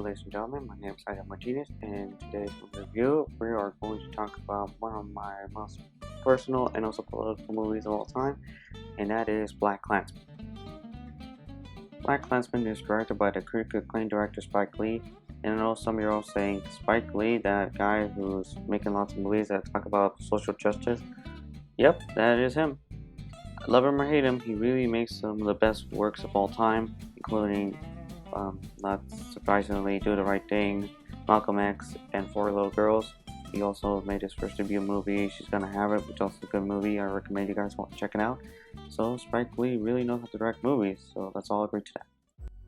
ladies and gentlemen. My name is Ida Martinez, and in today's review, we are going to talk about one of my most personal and also political movies of all time, and that is Blackkklansman. Blackkklansman is directed by the critically acclaimed director Spike Lee, and I know some of you are all saying, Spike Lee, that guy who's making lots of movies that talk about social justice? Yep, that is him. Love him or hate him, he really makes some of the best works of all time, including not surprisingly, Do the Right Thing, Malcolm X, and Four Little Girls. He also made his first debut movie, She's Gonna Have It, which is also a good movie. I recommend you guys check it out. So Spike Lee really knows how to direct movies, so let's all agree to that.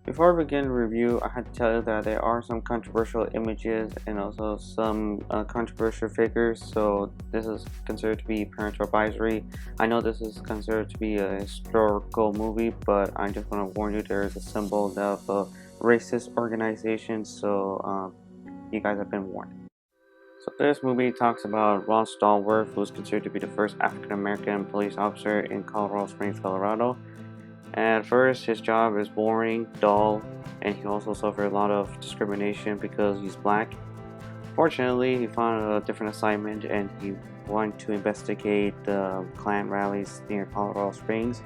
Before we begin the review, I had to tell you that there are some controversial images and also some controversial figures, so this is considered to be parental advisory. I know this is considered to be a historical movie, but I just want to warn you there is a symbol of a racist organization, so you guys have been warned. So this movie talks about Ron Stallworth, who is considered to be the first African American police officer in Colorado Springs, Colorado. At first, his job is boring, dull, and he also suffered a lot of discrimination because he's black. Fortunately, he found a different assignment and he wanted to investigate the Klan rallies near Colorado Springs.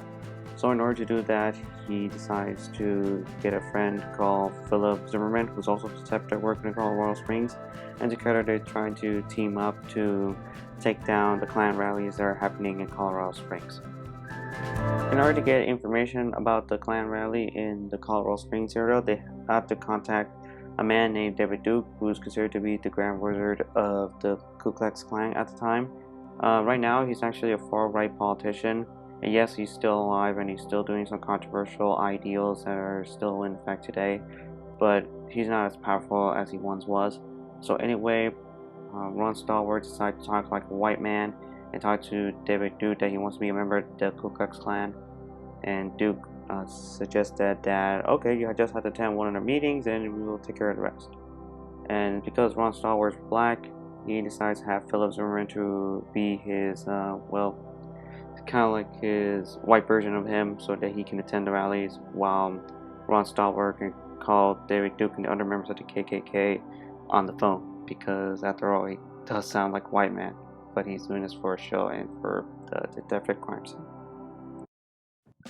So in order to do that, he decides to get a friend called Philip Zimmerman, who's also accepted working in Colorado Springs, and together they're trying to team up to take down the Klan rallies that are happening in Colorado Springs. In order to get information about the Klan rally in the Colorado Springs area, they have to contact a man named David Duke, who is considered to be the Grand Wizard of the Ku Klux Klan at the time. Right now, he's actually a far-right politician, and yes, he's still alive and he's still doing some controversial ideals that are still in effect today, but he's not as powerful as he once was. So anyway, Ron Stallworth decided to talk like a white man and talk to David Duke that he wants to be a member of the Ku Klux Klan. And Duke suggested that, okay, you just have to attend one of their meetings and we will take care of the rest. And because Ron Stallworth is black, he decides to have Philip Zimmerman to be his, kind of like his white version of him so that he can attend the rallies while Ron Stallworth can call David Duke and the other members of the KKK on the phone, because after all, he does sound like a white man, but he's doing this for a show and for the detective crime scene.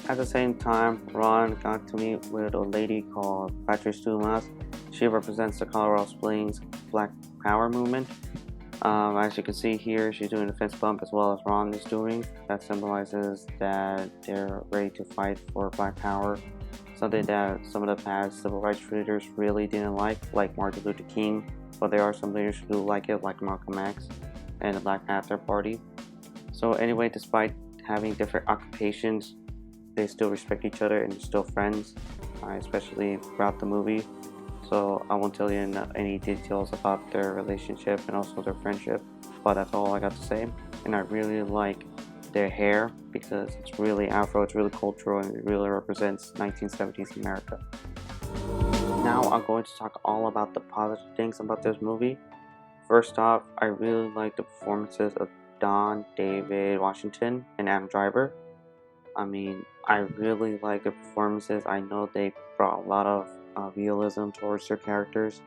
At the same time, Ron got to meet with a lady called Patrice Dumas. She represents the Colorado Springs Black Power movement. As you can see here, she's doing a fist bump as well as Ron is doing. That symbolizes that they're ready to fight for Black Power. Something that some of the past civil rights leaders really didn't like Martin Luther King. But there are some leaders who do like it, like Malcolm X and the Black Panther Party. So anyway, despite having different occupations, they still respect each other and they're still friends, especially throughout the movie. So I won't tell you any details about their relationship and also their friendship, but that's all I got to say. And I really like their hair because it's really Afro, it's really cultural, and it really represents 1970s America. Now I'm going to talk all about the positive things about this movie. First off, I really like the performances of Don David Washington and Adam Driver. I mean, I really like the performances. I know they brought a lot of realism towards their characters,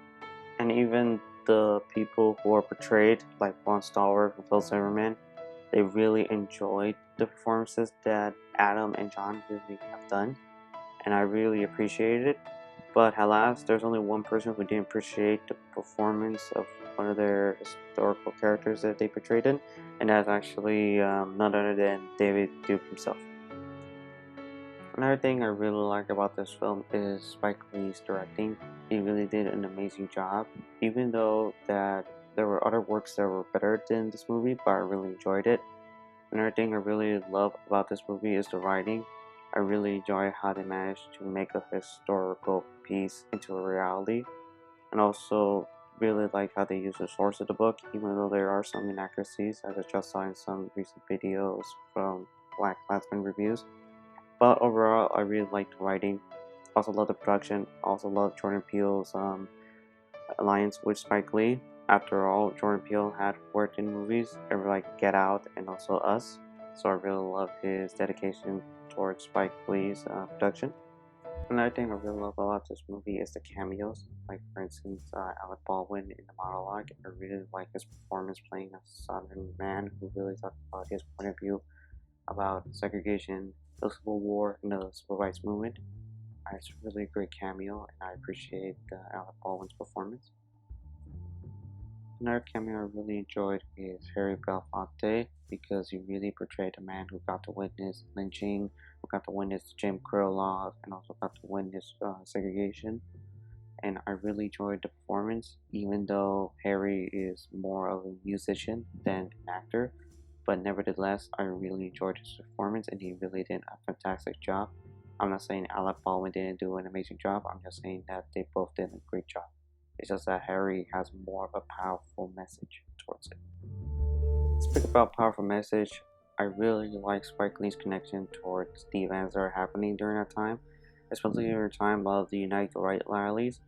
and even the people who are portrayed, like Ron Stallworth and Phil Zimmerman, they really enjoyed the performances that Adam and John really have done, and I really appreciated it. But alas, there's only one person who didn't appreciate the performance of one of their historical characters that they portrayed in, and that's actually none other than David Duke himself. Another thing I really like about this film is Spike Lee's directing. He really did an amazing job, even though that there were other works that were better than this movie, but I really enjoyed it. Another thing I really love about this movie is the writing. I really enjoy how they managed to make a historical piece into a reality, and also really like how they use the source of the book, even though there are some inaccuracies, as I just saw in some recent videos from Blackkklansman reviews. But overall, I really liked the writing. Also love the production. Also love Jordan Peele's alliance with Spike Lee. After all, Jordan Peele had worked in movies like Get Out and also Us. So I really love his dedication towards Spike Lee's production. Another thing I really love about this movie is the cameos. Like for instance, Alec Baldwin in the monologue. I really like his performance playing a Southern man who really talked about his point of view about segregation, the Civil War, and the Civil Rights Movement. It's a really great cameo, and I appreciate Alec Baldwin's performance. Another cameo I really enjoyed is Harry Belafonte because he really portrayed a man who got to witness lynching, who got to witness Jim Crow laws, and also got to witness segregation. And I really enjoyed the performance, even though Harry is more of a musician than an actor. But nevertheless, I really enjoyed his performance, and he really did a fantastic job. I'm not saying Alec Baldwin didn't do an amazing job. I'm just saying that they both did a great job. It's just that Harry has more of a powerful message towards it. Speaking about powerful message, I really like Spike Lee's connection towards the events that are happening during that time, especially during the time of the Unite the Right rallies,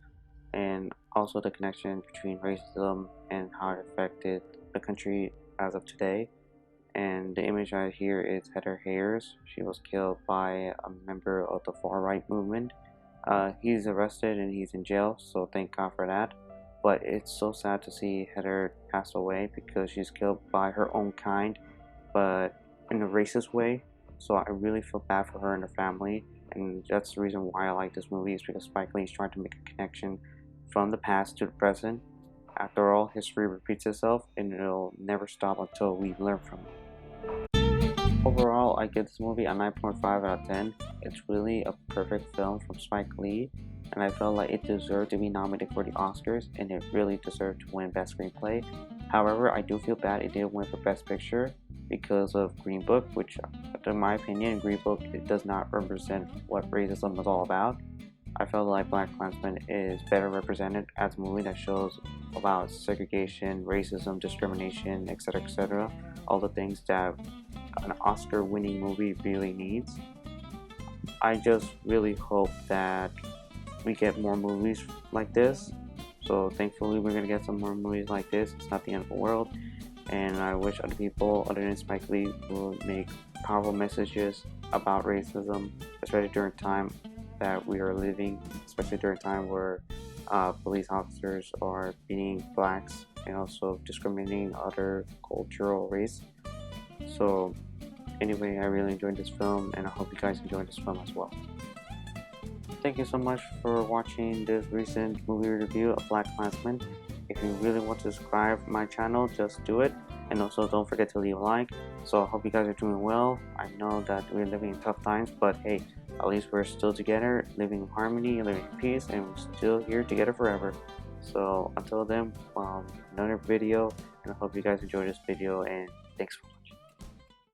and also the connection between racism and how it affected the country as of today. And the image right here is Heather Hayes. She was killed by a member of the far right movement. He's arrested and he's in jail, so thank God for that. But it's so sad to see Heather pass away because she's killed by her own kind, but in a racist way. So I really feel bad for her and her family, and that's the reason why I like this movie, is because Spike Lee is trying to make a connection from the past to the present. After all, history repeats itself, and it'll never stop until we learn from it. Overall, I give this movie a 9.5 out of 10. It's really a perfect film from Spike Lee, and I felt like it deserved to be nominated for the Oscars, and it really deserved to win Best Screenplay. However, I do feel bad it didn't win for Best Picture because of Green Book, which, in my opinion, Green Book, it does not represent what racism is all about. I felt like Blackkklansman is better represented as a movie that shows about segregation, racism, discrimination, etc., all the things that an Oscar-winning movie really needs. I just really hope that we get more movies like this. So thankfully we're gonna get some more movies like this. It's not the end of the world, and I wish other people other than Spike Lee would make powerful messages about racism, especially during time that we are living, especially during time where police officers are beating blacks and also discriminating other cultural race. So anyway, I really enjoyed this film, and I hope you guys enjoyed this film as well. Thank you so much for watching this recent movie review of Blackkklansman. If you really want to subscribe to my channel, just do it. And also don't forget to leave a like. So I hope you guys are doing well. I know that we're living in tough times, but hey, at least we're still together, living in harmony, living in peace, and we're still here together forever. So until then, another video, and I hope you guys enjoyed this video, and thanks for watching.